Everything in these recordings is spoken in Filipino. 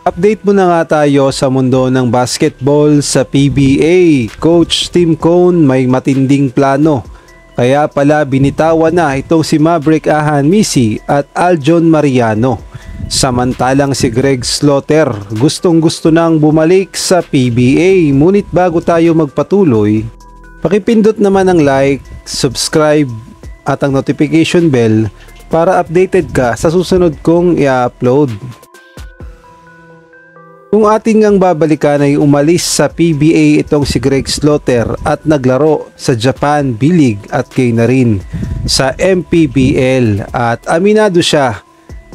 Update muna nga tayo sa mundo ng basketball sa PBA. Coach Tim Cone may matinding plano. Kaya pala binitawan na itong si Maverick Ahan-Misi at Aljon Mariano. Samantalang si Greg Slaughter gustong-gusto nang bumalik sa PBA. Ngunit bago tayo magpatuloy, pakipindot naman ang like, subscribe at ang notification bell para updated ka sa susunod kong i-upload. Kung ating ngang babalikan ay umalis sa PBA itong si Greg Slaughter at naglaro sa Japan B-League at kay na rin sa MPBL, at aminado siya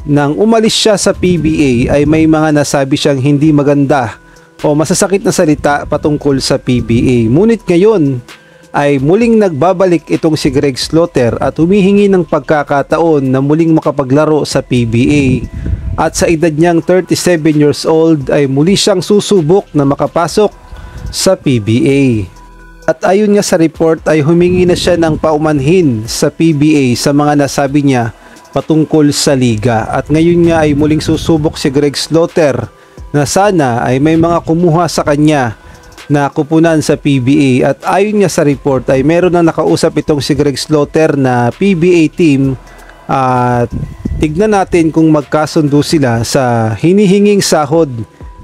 nang umalis siya sa PBA ay may mga nasabi siyang hindi maganda o masasakit na salita patungkol sa PBA. Ngunit ngayon ay muling nagbabalik itong si Greg Slaughter at humihingi ng pagkakataon na muling makapaglaro sa PBA. At sa edad niyang 37 years old ay muli siyang susubok na makapasok sa PBA. At ayon nga sa report ay humingi na siya ng paumanhin sa PBA sa mga nasabi niya patungkol sa liga. At ngayon nga ay muling susubok si Greg Slaughter na sana ay may mga kumuha sa kanya na kupunan sa PBA. At ayon nga sa report ay meron na nakausap itong si Greg Slaughter na PBA team at tignan natin kung magkasundo sila sa hinihinging sahod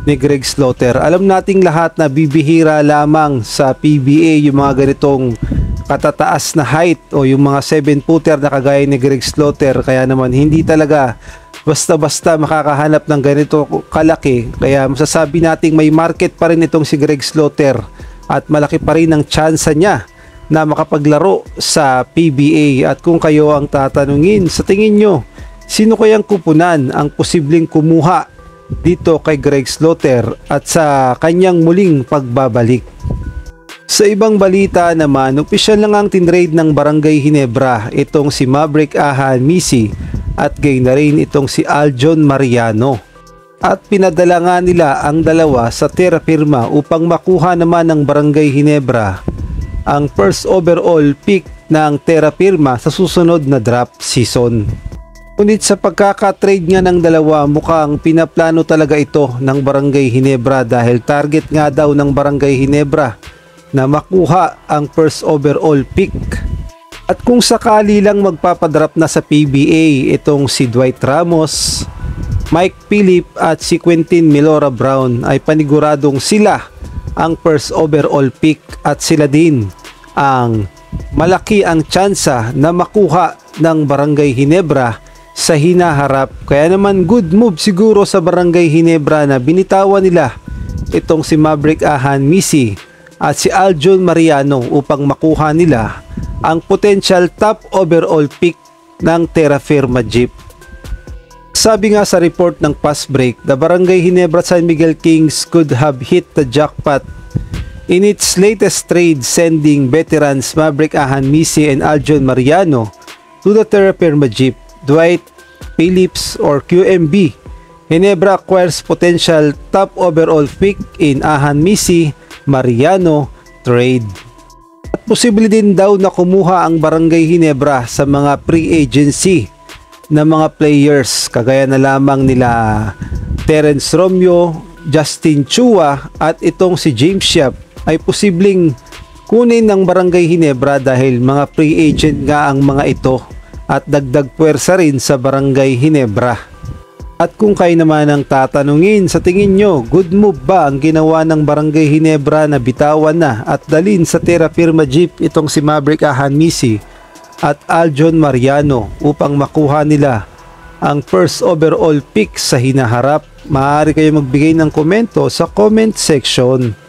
ni Greg Slaughter. Alam nating lahat na bibihira lamang sa PBA yung mga ganitong katataas na height o yung mga 7-footer na kagaya ni Greg Slaughter. Kaya naman hindi talaga basta-basta makakahanap ng ganito kalaki. Kaya masasabi nating may market pa rin itong si Greg Slaughter at malaki pa rin ang tsansa niya na makapaglaro sa PBA. At kung kayo ang tatanungin, sa tingin nyo, sino kayang kupunan ang posibleng kumuha dito kay Greg Slaughter at sa kanyang muling pagbabalik? Sa ibang balita naman, opisyal na ngang tinrade ng Barangay Ginebra itong si Maverick Ahan-Misi at gayon na rin itong si Aljon Mariano. At pinadala nga nila ang dalawa sa Terra Firma upang makuha naman ng Barangay Ginebra ang first overall pick ng Terra Firma sa susunod na draft season. Ngunit sa pagkakatrade nga ng dalawa, mukhang pinaplano talaga ito ng Barangay Ginebra dahil target nga daw ng Barangay Ginebra na makuha ang first overall pick. At kung sakali lang magpapadrap na sa PBA itong si Dwight Ramos, Mike Phillip at si Quentin Milora Brown ay paniguradong sila ang first overall pick at sila din ang malaki ang tsansa na makuha ng Barangay Ginebra sa hinaharap. Kaya naman good move siguro sa Barangay Ginebra na binitawan nila itong si Maverick Ahan-Misi at si Aljon Mariano upang makuha nila ang potential top overall pick ng Terra Firma Jeep. Sabi nga sa report ng Fast Break, the Barangay Ginebra San Miguel Kings could have hit the jackpot in its latest trade, sending veterans Maverick Ahan-Misi and Aljon Mariano to the Terra Firma Jeep. Dwight Phillips or QMB, Ginebra acquires potential top overall pick in Ahan-Misi Mariano trade. At posible din daw na kumuha ang Barangay Ginebra sa mga pre-agency na mga players kagaya na lamang nila Terence Romeo, Justin Chua at itong si James Yap ay posibleng kunin ng Barangay Ginebra dahil mga free agent nga ang mga ito at dagdag puwersa rin sa Barangay Ginebra. At kung kayo naman ang tatanungin, sa tingin nyo, good move ba ang ginawa ng Barangay Ginebra na bitawan na at dalin sa Terra Firma Jeep itong si Maverick Ahan-Misi at Aljon Mariano upang makuha nila ang first overall pick sa hinaharap? Maaari kayo magbigay ng komento sa comment section.